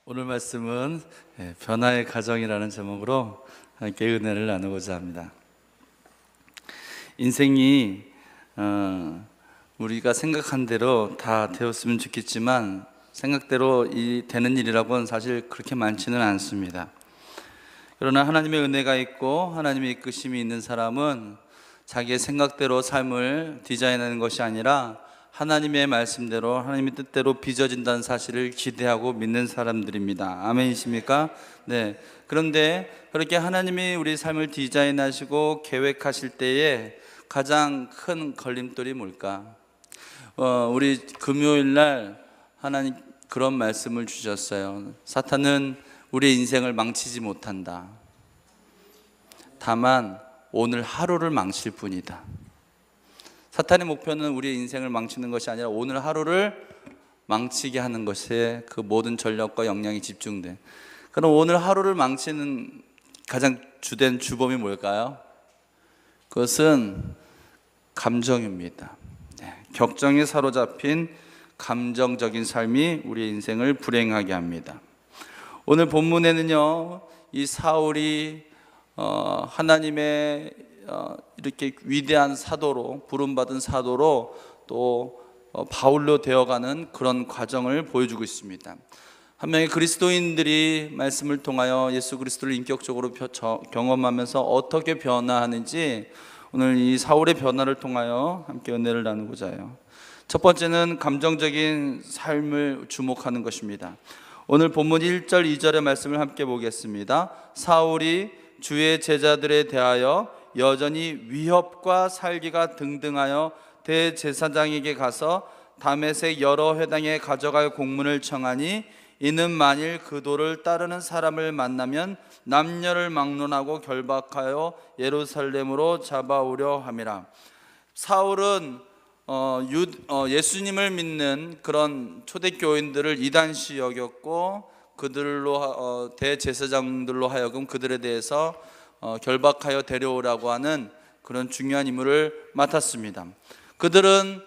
오늘 말씀은 변화의 가정이라는 제목으로 함께 은혜를 나누고자 합니다. 인생이 우리가 생각한 대로 다 되었으면 좋겠지만 생각대로 되는 일이라고는 사실 그렇게 많지는 않습니다. 그러나 하나님의 은혜가 있고 하나님의 이끄심이 있는 사람은 자기의 생각대로 삶을 디자인하는 것이 아니라 하나님의 말씀대로 하나님의 뜻대로 빚어진다는 사실을 기대하고 믿는 사람들입니다. 아멘이십니까? 네. 그런데 그렇게 하나님이 우리 삶을 디자인하시고 계획하실 때에 가장 큰 걸림돌이 뭘까? 우리 금요일 날 하나님 그런 말씀을 주셨어요. 사탄은 우리의 인생을 망치지 못한다. 다만 오늘 하루를 망칠 뿐이다. 사탄의 목표는 우리의 인생을 망치는 것이 아니라 오늘 하루를 망치게 하는 것에 그 모든 전력과 역량이 집중돼. 그럼 오늘 하루를 망치는 가장 주된 주범이 뭘까요? 그것은 감정입니다. 격정에 사로잡힌 감정적인 삶이 우리의 인생을 불행하게 합니다. 오늘 본문에는요, 이 사울이 하나님의 이렇게 위대한 사도로 부름받은 사도로 또 바울로 되어가는 그런 과정을 보여주고 있습니다. 한 명의 그리스도인들이 말씀을 통하여 예수 그리스도를 인격적으로 경험하면서 어떻게 변화하는지 오늘 이 사울의 변화를 통하여 함께 은혜를 나누고자 해요. 첫 번째는 감정적인 삶을 주목하는 것입니다. 오늘 본문 1절 2절의 말씀을 함께 보겠습니다. 사울이 주의 제자들에 대하여 여전히 위협과 살기가 등등하여 대제사장에게 가서 다메섹 여러 회당에 가져갈 공문을 청하니 이는 만일 그 도를 따르는 사람을 만나면 남녀를 막론하고 결박하여 예루살렘으로 잡아오려 함이라. 사울은 예수님을 믿는 그런 초대교인들을 이단시 여겼고 그들로 대제사장들로 하여금 그들에 대해서 결박하여 데려오라고 하는 그런 중요한 임무를 맡았습니다. 그들은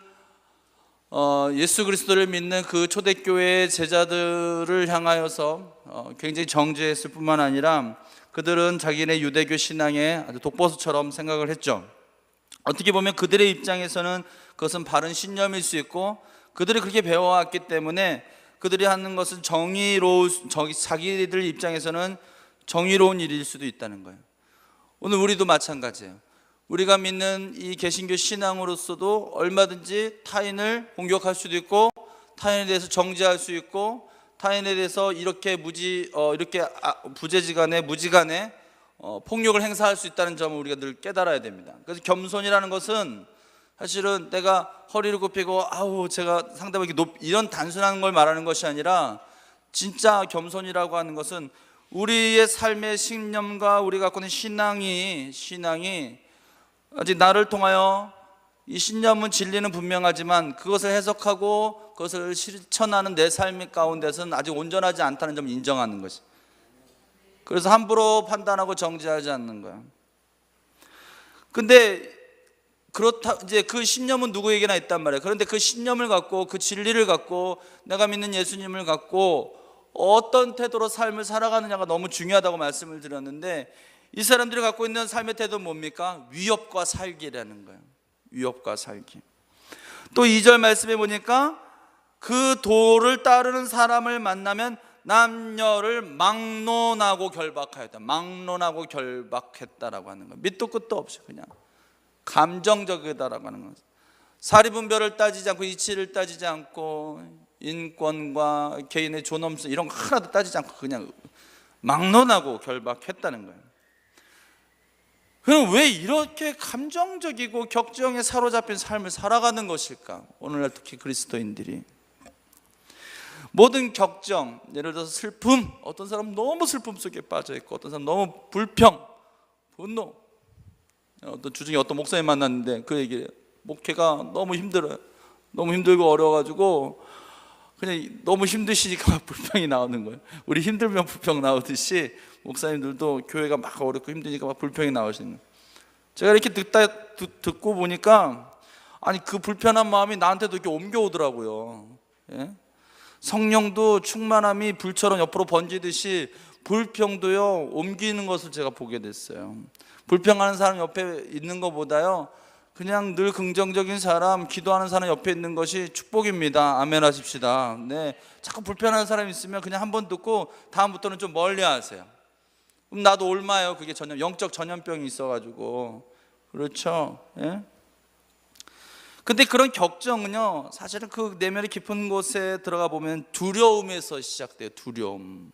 예수 그리스도를 믿는 그 초대교회의 제자들을 향하여서 굉장히 정죄했을 뿐만 아니라 그들은 자기네 유대교 신앙에 아주 독보수처럼 생각을 했죠. 어떻게 보면 그들의 입장에서는 그것은 바른 신념일 수 있고 그들이 그렇게 배워왔기 때문에 그들이 하는 것은 자기들 입장에서는 정의로운 일일 수도 있다는 거예요. 오늘 우리도 마찬가지예요. 우리가 믿는 이 개신교 신앙으로서도 얼마든지 타인을 공격할 수도 있고 타인에 대해서 정죄할 수 있고 타인에 대해서 이렇게 부재지간에 무지간에 폭력을 행사할 수 있다는 점을 우리가 늘 깨달아야 됩니다. 그래서 겸손이라는 것은 사실은 내가 허리를 굽히고 제가 상대방에게 이런 단순한 걸 말하는 것이 아니라 진짜 겸손이라고 하는 것은 우리의 삶의 신념과 우리가 갖고 있는 신앙이 아직 나를 통하여 이 신념은 진리는 분명하지만 그것을 해석하고 그것을 실천하는 내 삶 가운데서는 아직 온전하지 않다는 점을 인정하는 것이. 그래서 함부로 판단하고 정죄하지 않는 거야. 근데 그렇다 이제 그 신념은 누구에게나 있단 말이에요. 그런데 그 신념을 갖고 그 진리를 갖고 내가 믿는 예수님을 갖고 어떤 태도로 삶을 살아가느냐가 너무 중요하다고 말씀을 드렸는데 이 사람들이 갖고 있는 삶의 태도는 뭡니까? 위협과 살기라는 거예요. 위협과 살기. 또 2절 말씀에 보니까 그 도를 따르는 사람을 만나면 남녀를 막론하고 결박하였다. 막론하고 결박했다라고 하는 거예요. 밑도 끝도 없이 그냥 감정적이다라고 하는 거예요. 사리분별을 따지지 않고 이치를 따지지 않고 인권과 개인의 존엄성 이런 거 하나도 따지지 않고 그냥 막론하고 결박했다는 거예요. 그럼 왜 이렇게 감정적이고 격정에 사로잡힌 삶을 살아가는 것일까? 오늘날 특히 그리스도인들이 모든 격정, 예를 들어서 슬픔, 어떤 사람은 너무 슬픔 속에 빠져있고 어떤 사람은 너무 불평, 분노. 어떤 주중에 어떤 목사님 만났는데 그 얘기를 목회가 너무 힘들어요. 너무 힘들고 어려워가지고 그냥 너무 힘드시니까 막 불평이 나오는 거예요. 우리 힘들면 불평 나오듯이 목사님들도 교회가 막 어렵고 힘드니까 막 불평이 나오시는 거예요. 제가 이렇게 듣고 보니까 아니 그 불편한 마음이 나한테도 이렇게 옮겨오더라고요. 예? 성령도 충만함이 불처럼 옆으로 번지듯이 불평도요 옮기는 것을 제가 보게 됐어요. 불평하는 사람 옆에 있는 것보다요 그냥 늘 긍정적인 사람, 기도하는 사람 옆에 있는 것이 축복입니다. 아멘 하십시다. 네, 자꾸 불편한 사람 있으면 그냥 한번 듣고 다음부터는 좀 멀리 하세요. 그럼 나도 옮아요. 그게 영적 전염병이 있어가지고. 그렇죠? 예? 근데 그런 격정은요 사실은 그 내면의 깊은 곳에 들어가 보면 두려움에서 시작돼요. 두려움.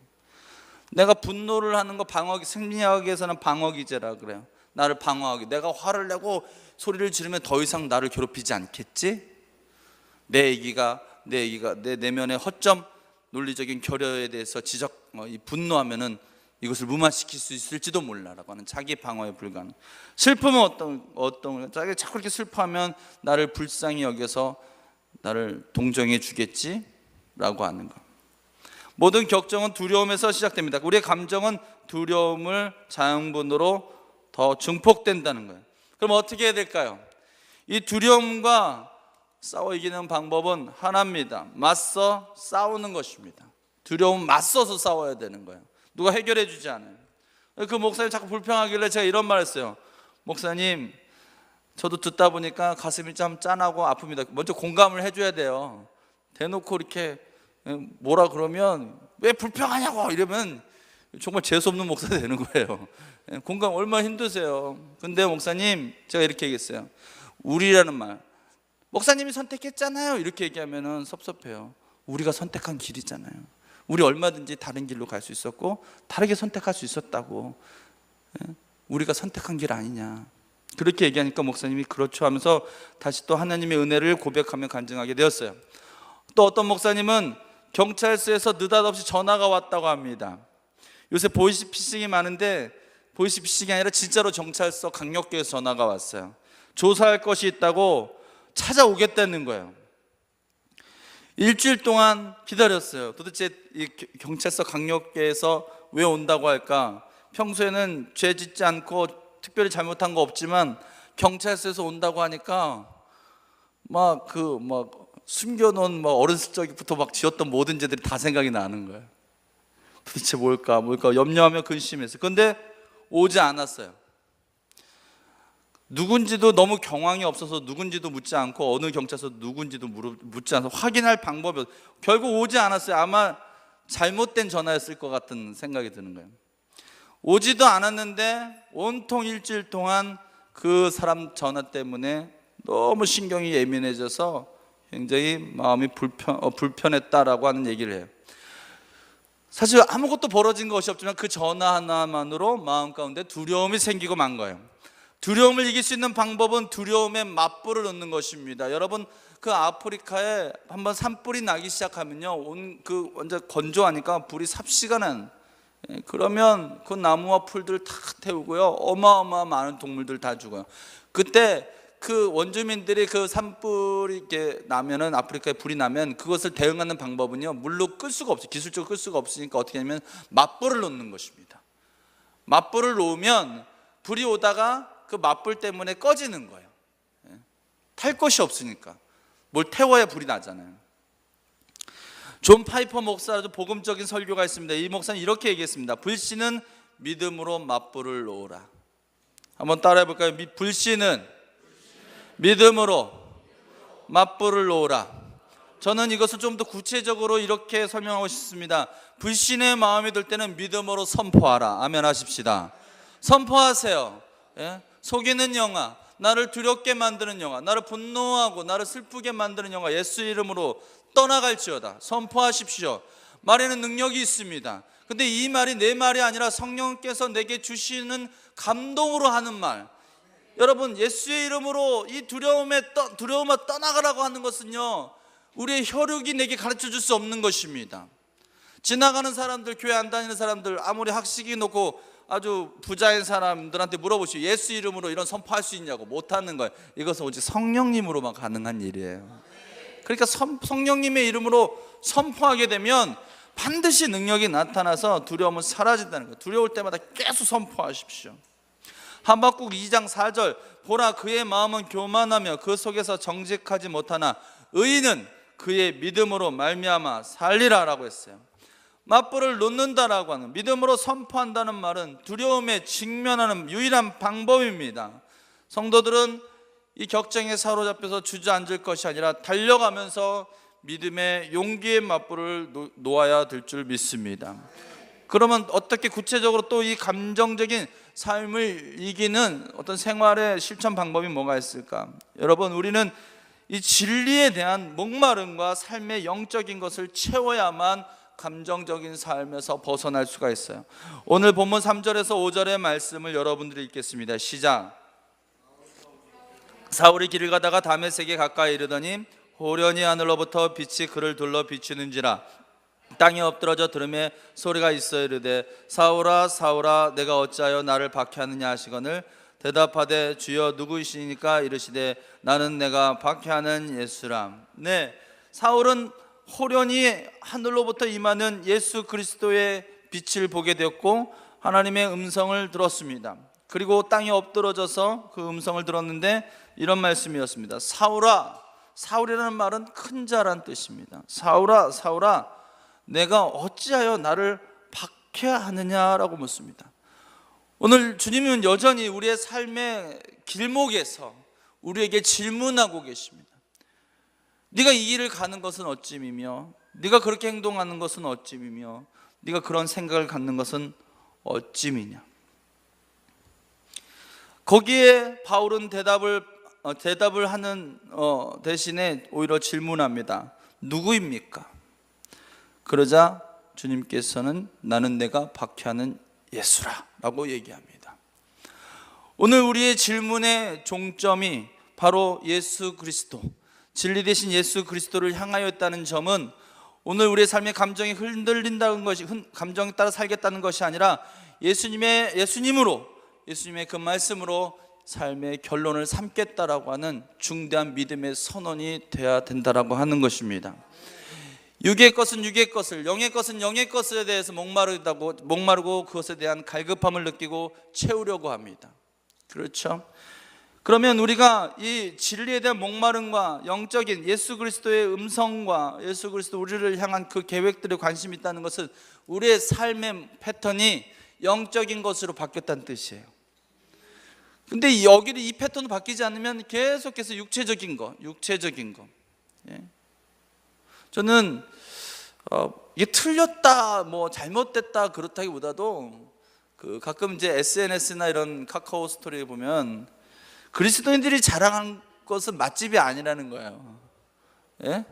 내가 분노를 하는 거 방어기, 심리학에서는 방어기제라 그래요. 나를 방어하기. 내가 화를 내고 소리를 지르면 더 이상 나를 괴롭히지 않겠지? 내 내면의 허점, 논리적인 결여에 대해서 분노하면은 이것을 무마시킬 수 있을지도 몰라라고 하는 자기 방어에 불과한. 슬픔은 어떤 자기 자꾸 이렇게 슬퍼하면 나를 불쌍히 여겨서 나를 동정해 주겠지라고 하는 거. 모든 격정은 두려움에서 시작됩니다. 우리의 감정은 두려움을 자양분으로 더 증폭된다는 거예요. 그럼 어떻게 해야 될까요? 이 두려움과 싸워 이기는 방법은 하나입니다. 맞서 싸우는 것입니다. 두려움 맞서서 싸워야 되는 거예요. 누가 해결해 주지 않아요. 그 목사님 자꾸 불평하길래 제가 이런 말 했어요. 목사님, 저도 듣다 보니까 가슴이 참 짠하고 아픕니다. 먼저 공감을 해줘야 돼요. 대놓고 이렇게 뭐라 그러면 왜 불평하냐고 이러면 정말 재수없는 목사 되는 거예요. 공감 얼마나 힘드세요. 근데 목사님, 제가 이렇게 얘기했어요. 우리라는 말, 목사님이 선택했잖아요 이렇게 얘기하면 섭섭해요. 우리가 선택한 길이잖아요. 우리 얼마든지 다른 길로 갈 수 있었고 다르게 선택할 수 있었다고. 우리가 선택한 길 아니냐 그렇게 얘기하니까 목사님이 그렇죠 하면서 다시 또 하나님의 은혜를 고백하며 간증하게 되었어요. 또 어떤 목사님은 경찰서에서 느닷없이 전화가 왔다고 합니다. 요새 보이스피싱이 많은데 보이스피싱이 아니라 진짜로 경찰서 강력계에서 전화가 왔어요. 조사할 것이 있다고 찾아오겠다는 거예요. 일주일 동안 기다렸어요. 도대체 이 경찰서 강력계에서 왜 온다고 할까? 평소에는 죄 짓지 않고 특별히 잘못한 거 없지만 경찰서에서 온다고 하니까 숨겨놓은 어렸을 적부터 지었던 모든 죄들이 다 생각이 나는 거예요. 도대체 뭘까 염려하며 근심했어요. 그런데 오지 않았어요. 누군지도 너무 경황이 없어서 누군지도 묻지 않고 어느 경찰서 누군지도 묻지 않아서 확인할 방법이 없어요. 결국 오지 않았어요. 아마 잘못된 전화였을 것 같은 생각이 드는 거예요. 오지도 않았는데 온통 일주일 동안 그 사람 전화 때문에 너무 신경이 예민해져서 굉장히 마음이 불편했다라고 하는 얘기를 해요. 사실 아무것도 벌어진 것이 없지만 그 전화 하나만으로 마음 가운데 두려움이 생기고 만 거예요. 두려움을 이길 수 있는 방법은 두려움에 맞불을 넣는 것입니다. 여러분, 그 아프리카에 한번 산불이 나기 시작하면요, 완전 건조하니까 불이 삽시가 난. 그러면 그 나무와 풀들 다 태우고요, 어마어마한 많은 동물들 다 죽어요. 그때 그 원주민들이 그 산불이 이렇게 나면은, 아프리카에 불이 나면 그것을 대응하는 방법은요, 물로 끌 수가 없어요. 기술적으로 끌 수가 없으니까 어떻게 하냐면 맞불을 놓는 것입니다. 맞불을 놓으면 불이 오다가 그 맞불 때문에 꺼지는 거예요. 탈 것이 없으니까. 뭘 태워야 불이 나잖아요. 존 파이퍼 목사도 복음적인 설교가 있습니다. 이 목사는 이렇게 얘기했습니다. 불씨는 믿음으로 맞불을 놓으라. 한번 따라해 볼까요? 불씨는 믿음으로 맞불을 놓으라. 저는 이것을 좀 더 구체적으로 이렇게 설명하고 싶습니다. 불신의 마음이 들 때는 믿음으로 선포하라. 아멘 하십시다. 선포하세요. 속이는 영아, 나를 두렵게 만드는 영아, 나를 분노하고 나를 슬프게 만드는 영아, 예수 이름으로 떠나갈지어다. 선포하십시오. 말에는 능력이 있습니다. 근데 이 말이 내 말이 아니라 성령께서 내게 주시는 감동으로 하는 말. 여러분, 예수의 이름으로 이 두려움을 떠나가라고 하는 것은요, 우리의 혈육이 내게 가르쳐 줄 수 없는 것입니다. 지나가는 사람들, 교회 안 다니는 사람들, 아무리 학식이 높고 아주 부자인 사람들한테 물어보시오. 예수 이름으로 이런 선포할 수 있냐고. 못하는 거예요. 이것은 오직 성령님으로만 가능한 일이에요. 그러니까 성령님의 이름으로 선포하게 되면 반드시 능력이 나타나서 두려움은 사라진다는 거예요. 두려울 때마다 계속 선포하십시오. 하박국 2장 4절, 보라 그의 마음은 교만하며 그 속에서 정직하지 못하나 의인은 그의 믿음으로 말미암아 살리라라고 했어요. 맞불을 놓는다라고 하는, 믿음으로 선포한다는 말은 두려움에 직면하는 유일한 방법입니다. 성도들은 이 격정에 사로잡혀서 주저앉을 것이 아니라 달려가면서 믿음의 용기의 맞불을 놓아야 될 줄 믿습니다. 그러면 어떻게 구체적으로 또 이 감정적인 삶을 이기는 어떤 생활의 실천 방법이 뭐가 있을까? 여러분, 우리는 이 진리에 대한 목마름과 삶의 영적인 것을 채워야만 감정적인 삶에서 벗어날 수가 있어요. 오늘 본문 3절에서 5절의 말씀을 여러분들이 읽겠습니다. 시작. 사울이 길을 가다가 다메섹에 가까이 이르더니 호련히 하늘로부터 빛이 그를 둘러 비추는지라. 땅에 엎드러져 들음에 소리가 있어 이르되 사울아 사울아 내가 어찌하여 나를 박해하느냐 하시거늘 대답하되 주여 누구이시니까 이르시되 나는 내가 박해하는 예수라. 네, 사울은 호련히 하늘로부터 임하는 예수 그리스도의 빛을 보게 되었고 하나님의 음성을 들었습니다. 그리고 땅에 엎드러져서 그 음성을 들었는데 이런 말씀이었습니다. 사울아, 사울이라는 말은 큰 자란 뜻입니다. 사울아 사울아 내가 어찌하여 나를 박해하느냐라고 묻습니다. 오늘 주님은 여전히 우리의 삶의 길목에서 우리에게 질문하고 계십니다. 네가 이 길을 가는 것은 어찌미며, 네가 그렇게 행동하는 것은 어찌미며, 네가 그런 생각을 갖는 것은 어찌미냐. 거기에 바울은 대답을 하는 대신에 오히려 질문합니다. 누구입니까? 그러자 주님께서는 나는 내가 박해하는 예수라 라고 얘기합니다. 오늘 우리의 질문의 종점이 바로 예수 그리스도, 진리 되신 예수 그리스도를 향하였다는 점은 오늘 우리의 삶의 감정이 흔들린다는 것이, 감정에 따라 살겠다는 것이 아니라 예수님으로, 예수님의 그 말씀으로 삶의 결론을 삼겠다라고 하는 중대한 믿음의 선언이 되어야 된다라고 하는 것입니다. 육의 것은 육의 것을, 영의 것은 영의 것에 대해서 목마르고 그것에 대한 갈급함을 느끼고 채우려고 합니다. 그렇죠? 그러면 우리가 이 진리에 대한 목마름과 영적인 예수 그리스도의 음성과 예수 그리스도 우리를 향한 그 계획들에 관심이 있다는 것은 우리의 삶의 패턴이 영적인 것으로 바뀌었다는 뜻이에요. 근데 이 패턴이 바뀌지 않으면 계속해서 육체적인 거. 예. 저는 이게 틀렸다, 뭐 잘못됐다 그렇다기보다도 가끔 이제 SNS나 이런 카카오 스토리에 보면 그리스도인들이 자랑한 것은 맛집이 아니라는 거예요. 예?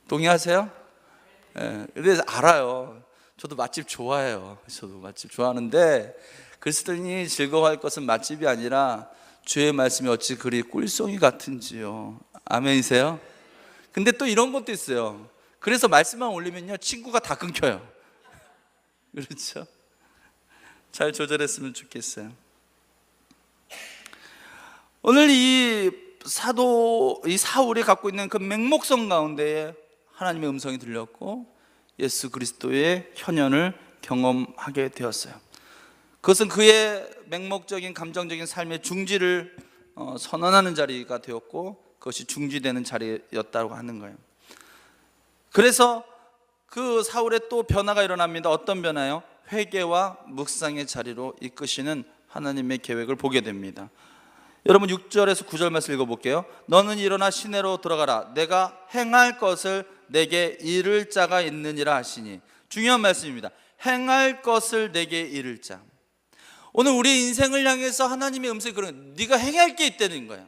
동의하세요? 예. 근데 알아요. 저도 맛집 좋아해요. 저도 맛집 좋아하는데 그리스도인이 즐거워할 것은 맛집이 아니라 주의 말씀이 어찌 그리 꿀송이 같은지요. 아멘이세요? 근데 또 이런 것도 있어요. 그래서 말씀만 올리면요 친구가 다 끊겨요. 그렇죠? 잘 조절했으면 좋겠어요. 오늘 이 사울이 갖고 있는 그 맹목성 가운데에 하나님의 음성이 들렸고 예수 그리스도의 현현을 경험하게 되었어요. 그것은 그의 맹목적인 감정적인 삶의 중지를 선언하는 자리가 되었고 그것이 중지되는 자리였다고 하는 거예요. 그래서 그 사울의 또 변화가 일어납니다. 어떤 변화요? 회개와 묵상의 자리로 이끄시는 하나님의 계획을 보게 됩니다. 여러분 6절에서 9절 말씀 읽어볼게요. 너는 일어나 시내로 들어가라. 내가 행할 것을 내게 이를 자가 있느니라 하시니. 중요한 말씀입니다. 행할 것을 내게 이를 자. 오늘 우리 인생을 향해서 하나님의 음성이 그런, 네가 행할 게 있다는 거야.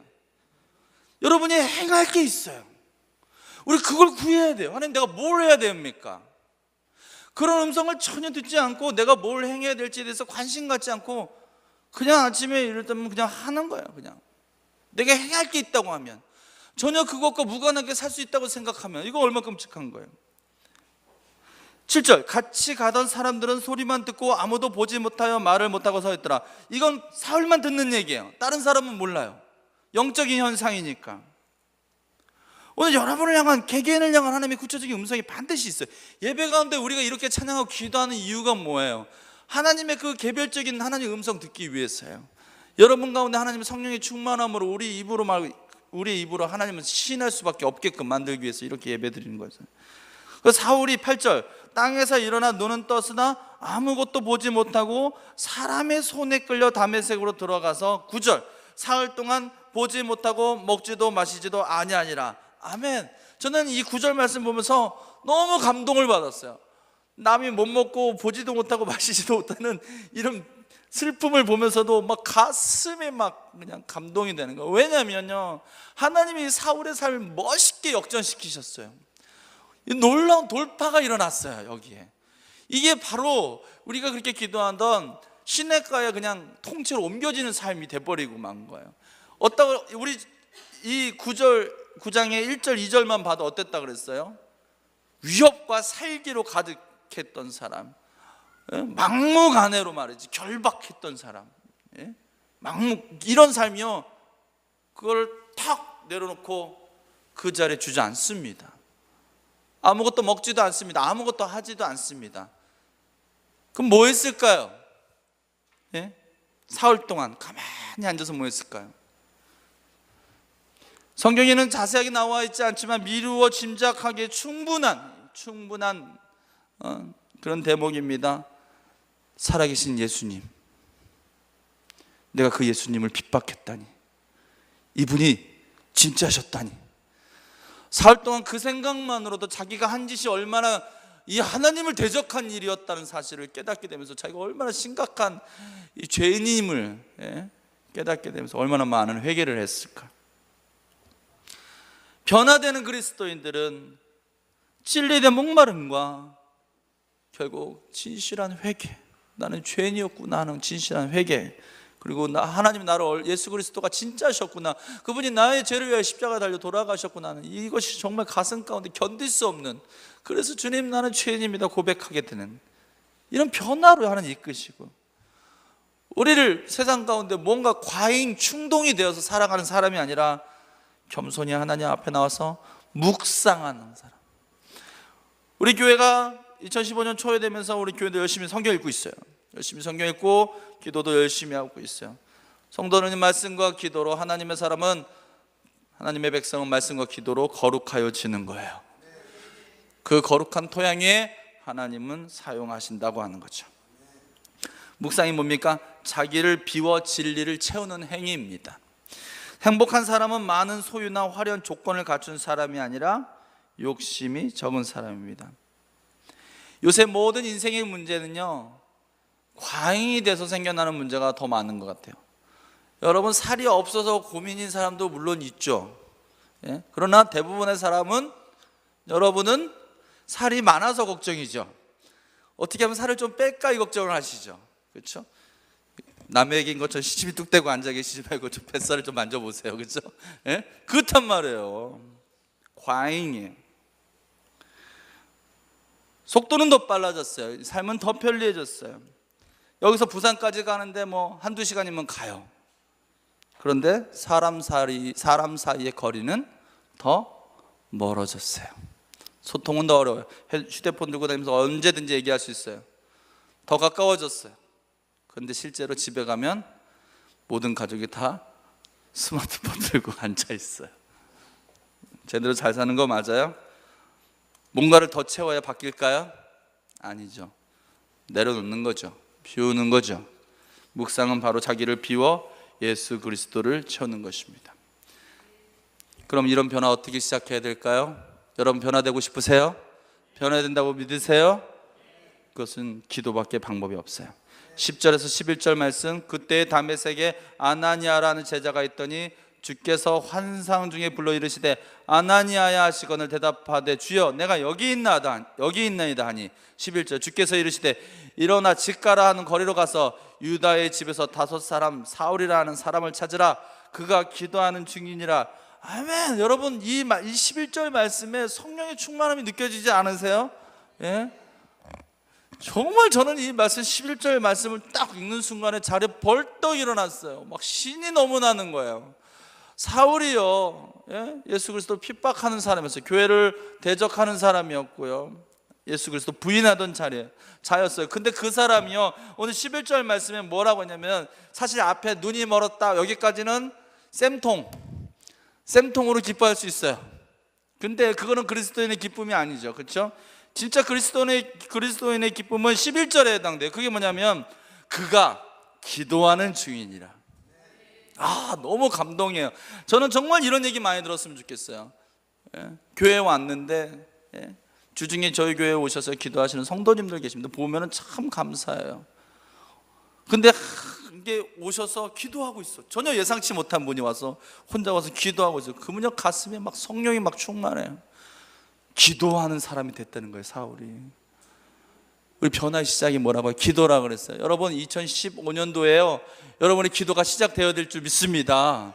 여러분이 행할 게 있어요. 우리 그걸 구해야 돼요. 하나님 내가 뭘 해야 됩니까? 그런 음성을 전혀 듣지 않고 내가 뭘 행해야 될지에 대해서 관심 갖지 않고 그냥 아침에 이랬다면 그냥 하는 거예요. 그냥 내가 행할 게 있다고 하면, 전혀 그것과 무관하게 살 수 있다고 생각하면 이거 얼마나 끔찍한 거예요. 7절 같이 가던 사람들은 소리만 듣고 아무도 보지 못하여 말을 못하고 서 있더라. 이건 사울만 듣는 얘기예요. 다른 사람은 몰라요. 영적인 현상이니까. 오늘 여러분을 향한, 개개인을 향한 하나님의 구체적인 음성이 반드시 있어요. 예배 가운데 우리가 이렇게 찬양하고 기도하는 이유가 뭐예요? 하나님의 그 개별적인 하나님의 음성 듣기 위해서요. 여러분 가운데 하나님의 성령의 충만함으로 우리 입으로 말 우리의 입으로 하나님을 시인할 수밖에 없게끔 만들기 위해서 이렇게 예배드리는 거죠. 그 사울이 8절 땅에서 일어나 눈은 떴으나 아무것도 보지 못하고 사람의 손에 끌려 다메섹으로 들어가서 9절 사흘 동안 보지 못하고 먹지도 마시지도 아니하니라. 아멘. 저는 이 9절 말씀 보면서 너무 감동을 받았어요. 남이 못 먹고 보지도 못하고 마시지도 못하는 이런 슬픔을 보면서도 막 가슴에 막 그냥 감동이 되는 거예요. 왜냐면요, 하나님이 사울의 삶을 멋있게 역전시키셨어요. 놀라운 돌파가 일어났어요. 여기에 이게 바로 우리가 그렇게 기도하던 시냇가에 그냥 통째로 옮겨지는 삶이 돼버리고 만 거예요. 어떤 우리 이 9장의 1절 2절만 봐도 어땠다 그랬어요? 위협과 살기로 가득했던 사람, 막무가내로 말이지 결박했던 사람, 이런 삶이요, 그걸 탁 내려놓고 그 자리에 주저앉습니다. 아무것도 먹지도 않습니다. 아무것도 하지도 않습니다. 그럼 뭐 했을까요? 사흘 동안 가만히 앉아서 뭐 했을까요? 성경에는 자세하게 나와 있지 않지만 미루어 짐작하기에 충분한 그런 대목입니다. 살아계신 예수님, 내가 그 예수님을 핍박했다니, 이분이 진짜셨다니, 사흘 동안 그 생각만으로도 자기가 한 짓이 얼마나 이 하나님을 대적한 일이었다는 사실을 깨닫게 되면서 자기가 얼마나 심각한 이 죄인임을 깨닫게 되면서 얼마나 많은 회개를 했을까. 변화되는 그리스도인들은 진리된 목마름과 결국 진실한 회개, 나는 죄인이었구나 하는 진실한 회개, 그리고 하나님 나를, 예수 그리스도가 진짜셨구나, 그분이 나의 죄를 위하여 십자가에 달려 돌아가셨구나 하는 이것이 정말 가슴 가운데 견딜 수 없는, 그래서 주님 나는 죄인입니다 고백하게 되는 이런 변화로 하나님 이끄시고, 우리를 세상 가운데 뭔가 과잉 충동이 되어서 살아가는 사람이 아니라 겸손히 하나님 앞에 나와서 묵상하는 사람. 우리 교회가 2015년 초에 되면서 우리 교회도 열심히 성경 읽고 있어요. 열심히 성경 읽고 기도도 열심히 하고 있어요. 성도는 말씀과 기도로, 하나님의 사람은, 하나님의 백성은 말씀과 기도로 거룩하여지는 거예요. 그 거룩한 토양에 하나님은 사용하신다고 하는 거죠. 묵상이 뭡니까? 자기를 비워 진리를 채우는 행위입니다. 행복한 사람은 많은 소유나 화려한 조건을 갖춘 사람이 아니라 욕심이 적은 사람입니다. 요새 모든 인생의 문제는요, 과잉이 돼서 생겨나는 문제가 더 많은 것 같아요. 여러분, 살이 없어서 고민인 사람도 물론 있죠. 그러나 대부분의 사람은, 여러분은 살이 많아서 걱정이죠. 어떻게 하면 살을 좀 뺄까 이 걱정을 하시죠. 그렇죠? 남의 얘기인 것처럼 시집이 뚝 떼고 앉아 계시지 말고 좀 뱃살을 좀 만져보세요. 그렇죠? 그렇단 말이에요. 과잉이에요. 속도는 더 빨라졌어요. 삶은 더 편리해졌어요. 여기서 부산까지 가는데 뭐 한두 시간이면 가요. 그런데 사람 사이의 거리는 더 멀어졌어요. 소통은 더 어려워요. 휴대폰 들고 다니면서 언제든지 얘기할 수 있어요. 더 가까워졌어요. 그런데 실제로 집에 가면 모든 가족이 다 스마트폰 들고 앉아 있어요. 제대로 잘 사는 거 맞아요? 뭔가를 더 채워야 바뀔까요? 아니죠. 내려놓는 거죠. 비우는 거죠. 묵상은 바로 자기를 비워 예수 그리스도를 채우는 것입니다. 그럼 이런 변화 어떻게 시작해야 될까요? 여러분 변화되고 싶으세요? 변화해야 된다고 믿으세요? 그것은 기도밖에 방법이 없어요. 10절에서 11절 말씀, 그때 다메섹에 아나니아라는 제자가 있더니 주께서 환상 중에 불러 이르시되 아나니아야 하시거늘 대답하되 주여 내가 여기 있나이다 하니 11절 주께서 이르시되 일어나 집 가라 하는 거리로 가서 유다의 집에서 5 사람 사울이라 하는 사람을 찾으라 그가 기도하는 중이니라. 아멘. 여러분 이 11절 말씀에 성령의 충만함이 느껴지지 않으세요? 정말 저는 이 말씀 11절 말씀을 딱 읽는 순간에 자리에 벌떡 일어났어요. 막 신이 너무 나는 거예요. 사울이요, 예수 그리스도를 핍박하는 사람이었어요. 교회를 대적하는 사람이었고요, 예수 그리스도 부인하던 자였어요. 근데 그 사람이요, 오늘 11절 말씀에 뭐라고 했냐면, 사실 앞에 눈이 멀었다 여기까지는 쌤통, 쌤통으로 기뻐할 수 있어요. 근데 그거는 그리스도인의 기쁨이 아니죠. 그렇죠? 진짜 그리스도인의 기쁨은 11절에 해당돼요. 그게 뭐냐면 그가 기도하는 중이니라. 너무 감동이에요. 저는 정말 이런 얘기 많이 들었으면 좋겠어요. 교회에 왔는데 주중에 저희 교회에 오셔서 기도하시는 성도님들 계십니다. 보면은 참 감사해요. 근데 이게 오셔서 기도하고 있어. 전혀 예상치 못한 분이 와서 혼자 와서 기도하고 있어요. 그분이 가슴에 막 성령이 막 충만해요. 기도하는 사람이 됐다는 거예요, 사울이. 우리 변화의 시작이 뭐라고? 기도라 그랬어요. 여러분 2015년도에요 여러분의 기도가 시작되어야 될 줄 믿습니다.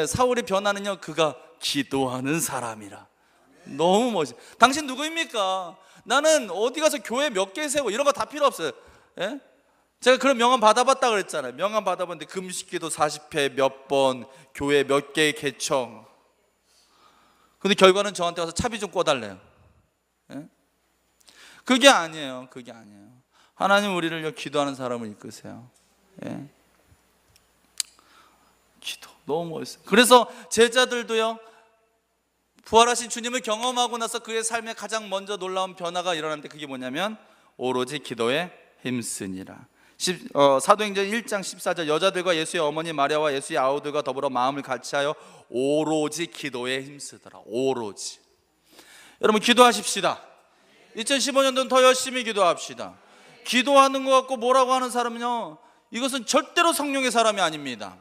사울의 변화는요 그가 기도하는 사람이라. 너무 멋있어요. 당신 누구입니까? 나는 어디 가서 교회 몇 개 세우고 이런 거 다 필요 없어요. 제가 그런 명함 받아봤다 그랬잖아요. 명함 받아봤는데 금식기도 40회 몇 번, 교회 몇 개의 개청. 근데 결과는 저한테 와서 차비 좀 꿔달래요. 그게 아니에요. 그게 아니에요. 하나님 우리를 기도하는 사람을 이끄세요. 기도 너무 멋있어요. 그래서 제자들도요 부활하신 주님을 경험하고 나서 그의 삶에 가장 먼저 놀라운 변화가 일어났는데 그게 뭐냐면 오로지 기도에 힘쓰니라. 사도행전 1장 14절 여자들과 예수의 어머니 마리아와 예수의 아우들과 더불어 마음을 같이하여 오로지 기도에 힘쓰더라. 오로지. 여러분 기도하십시다. 2015년도는 더 열심히 기도합시다. 기도하는 것 같고 뭐라고 하는 사람은요 이것은 절대로 성령의 사람이 아닙니다.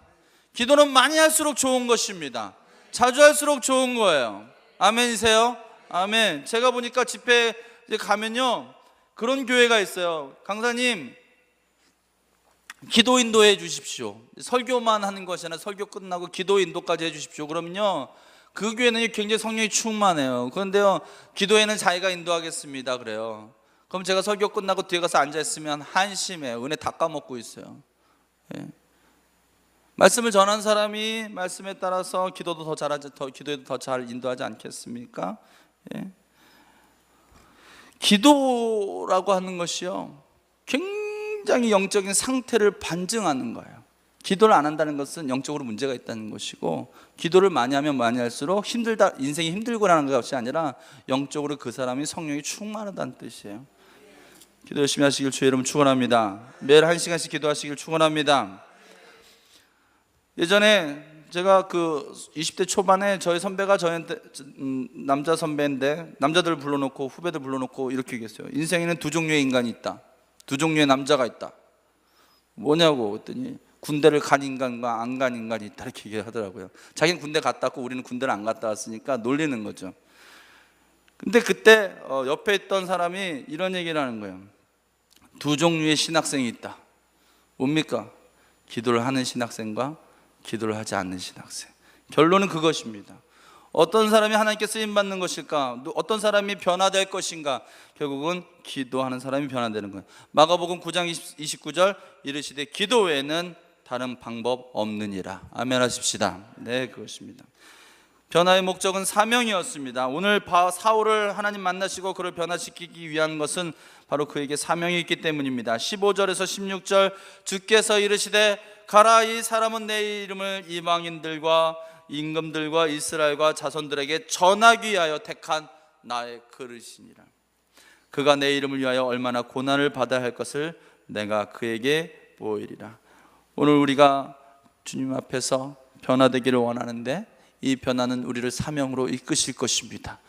기도는 많이 할수록 좋은 것입니다. 자주 할수록 좋은 거예요. 아멘이세요? 아멘. 제가 보니까 집회 가면요 그런 교회가 있어요. 강사님 기도 인도해 주십시오. 설교만 하는 것이 아니라 설교 끝나고 기도 인도까지 해 주십시오. 그러면요 그 교회는 굉장히 성령이 충만해요. 그런데요 기도회는 자기가 인도하겠습니다 그래요. 그럼 제가 설교 끝나고 뒤에 가서 앉아있으면 한심해요. 은혜 다 까먹고 있어요. 말씀을 전한 사람이 말씀에 따라서 기도도 더 잘하지, 기도에도 더 잘 인도하지 않겠습니까? 기도라고 하는 것이요 굉장히 영적인 상태를 반증하는 거예요. 기도를 안 한다는 것은 영적으로 문제가 있다는 것이고 기도를 많이 하면 많이 할수록 힘들다, 인생이 힘들고라는 것이 아니라 영적으로 그 사람이 성령이 충만하다는 뜻이에요. 기도 열심히 하시길 주의 이름 축원합니다. 매일 1시간씩 기도하시길 축원합니다. 예전에 제가 그 20대 초반에 저희 선배가 저한테 남자 선배인데 남자들을 불러놓고 후배들 불러놓고 이렇게 얘기했어요. 인생에는 두 종류의 인간이 있다. 두 종류의 남자가 있다. 뭐냐고 그랬더니 군대를 간 인간과 안 간 인간이 있다 이렇게 얘기하더라고요. 자기는 군대 갔다 왔고 우리는 군대를 안 갔다 왔으니까 놀리는 거죠. 근데 그때 옆에 있던 사람이 이런 얘기를 하는 거예요. 두 종류의 신학생이 있다. 뭡니까? 기도를 하는 신학생과 기도를 하지 않는 신학생. 결론은 그것입니다. 어떤 사람이 하나님께 쓰임받는 것일까? 어떤 사람이 변화될 것인가? 결국은 기도하는 사람이 변화되는 거예요. 마가복음 9장 29절 이르시되 기도 외에는 다른 방법 없느니라. 아멘 하십시다. 네, 그것입니다. 변화의 목적은 사명이었습니다. 오늘 사울을 하나님 만나시고 그를 변화시키기 위한 것은 바로 그에게 사명이 있기 때문입니다. 15절에서 16절 주께서 이르시되 가라 이 사람은 내 이름을 이방인들과 임금들과 이스라엘과 자손들에게 전하기 위하여 택한 나의 그릇이니라. 그가 내 이름을 위하여 얼마나 고난을 받아야 할 것을 내가 그에게 보이리라. 오늘 우리가 주님 앞에서 변화되기를 원하는데 이 변화는 우리를 사명으로 이끄실 것입니다.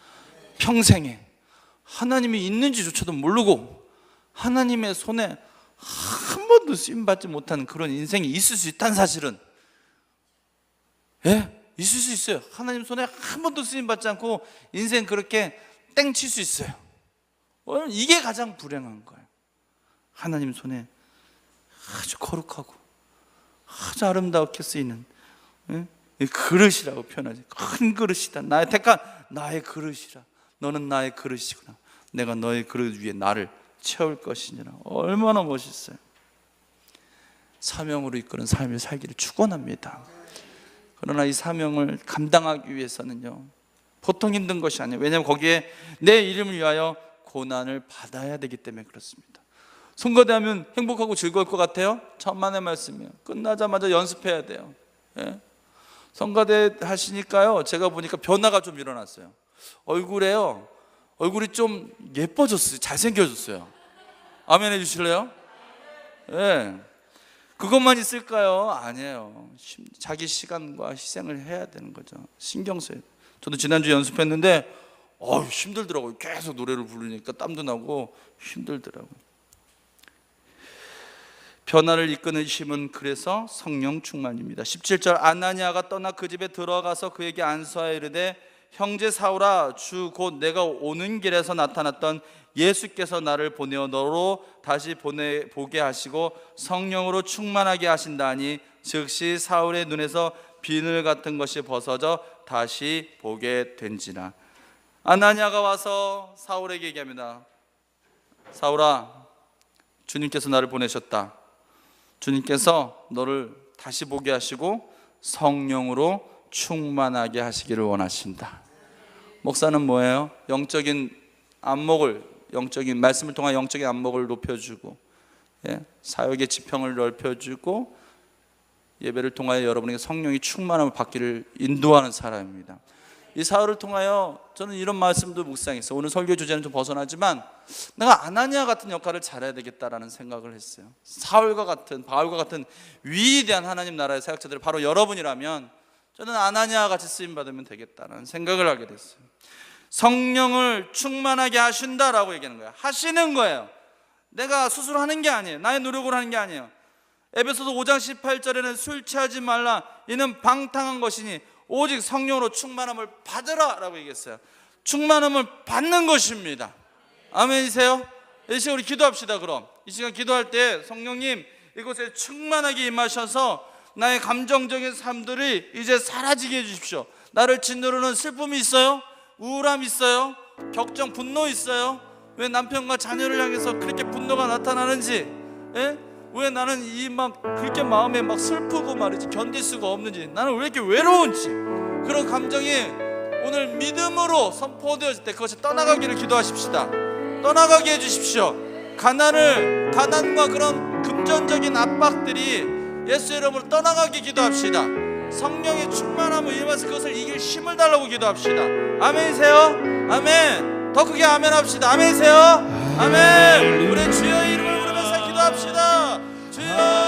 평생에 하나님이 있는지조차도 모르고 하나님의 손에 한 번도 쓰임받지 못한 그런 인생이 있을 수 있다는 사실은 있을 수 있어요. 하나님 손에 한 번도 쓰임받지 않고 인생 그렇게 땡칠 수 있어요. 이게 가장 불행한 거예요. 하나님 손에 아주 거룩하고 아주 아름답게 쓰이는 그릇이라고 표현하지. 큰 그릇이다. 나의 택한 나의 그릇이라. 너는 나의 그릇이구나. 내가 너의 그릇 위에 나를 채울 것이니라. 얼마나 멋있어요. 사명으로 이끄는 삶을 살기를 축원합니다. 그러나 이 사명을 감당하기 위해서는요 보통 힘든 것이 아니에요. 왜냐하면 거기에 내 이름을 위하여 고난을 받아야 되기 때문에 그렇습니다. 선거대하면 행복하고 즐거울 것 같아요? 천만의 말씀이에요. 끝나자마자 연습해야 돼요. 성가대 하시니까요, 제가 보니까 변화가 좀 일어났어요. 얼굴이 좀 예뻐졌어요. 잘생겨졌어요. 아멘 해주실래요? 예. 네. 그것만 있을까요? 아니에요. 자기 시간과 희생을 해야 되는 거죠. 신경 써요. 저도 지난주 연습했는데 힘들더라고요. 계속 노래를 부르니까 땀도 나고 힘들더라고요. 변화를 이끄는 힘은 그래서 성령 충만입니다. 17절, 아나니아가 떠나 그 집에 들어가서 그에게 안수하여 이르되 형제 사울아, 주 곧 내가 오는 길에서 나타났던 예수께서 나를 보내어 너로 다시 보게 하시고 성령으로 충만하게 하신다니 즉시 사울의 눈에서 비늘 같은 것이 벗어져 다시 보게 된지라. 아나니아가 와서 사울에게 얘기합니다. 사울아, 주님께서 나를 보내셨다. 주님께서 너를 다시 보게 하시고 성령으로 충만하게 하시기를 원하신다. 목사는 뭐예요? 영적인 말씀을 통한 영적인 안목을 높여주고, 사역의 지평을 넓혀주고, 예배를 통하여 여러분에게 성령이 충만함을 받기를 인도하는 사람입니다. 이 사울을 통하여 저는 이런 말씀도 묵상했어요. 오늘 설교 주제는 좀 벗어나지만 내가 아나니아 같은 역할을 잘해야 되겠다라는 생각을 했어요. 바울과 같은 위대한 하나님 나라의 사역자들이 바로 여러분이라면 저는 아나니아와 같이 쓰임받으면 되겠다는 생각을 하게 됐어요. 성령을 충만하게 하신다라고 얘기하는 거예요. 하시는 거예요. 내가 스스로 하는 게 아니에요. 나의 노력으로 하는 게 아니에요. 에베소서 5장 18절에는 술 취하지 말라, 이는 방탕한 것이니 오직 성령으로 충만함을 받으라 라고 얘기했어요. 충만함을 받는 것입니다. 아멘이세요? 이 시간 우리 기도합시다. 그럼 이 시간 기도할 때 성령님 이곳에 충만하게 임하셔서 나의 감정적인 삶들이 이제 사라지게 해주십시오. 나를 짓누르는 슬픔이 있어요? 우울함이 있어요? 격정, 분노 있어요? 왜 남편과 자녀를 향해서 그렇게 분노가 나타나는지, 왜 나는 그렇게 마음에 슬프고 말이지 견딜 수가 없는지, 나는 왜 이렇게 외로운지, 그런 감정이 오늘 믿음으로 선포되어질 때 그것이 떠나가기를 기도하십시다. 떠나가게 해주십시오. 가난과 그런 금전적인 압박들이 예수의 이름으로 떠나가게 기도합시다. 성령의 충만함을 임해서 그것을 이길 힘을 달라고 기도합시다. 아멘이세요? 아멘. 더 크게 아멘 합시다. 아멘이세요? 아멘. 우리 주여 이름을 부르면서 기도합시다. 주여.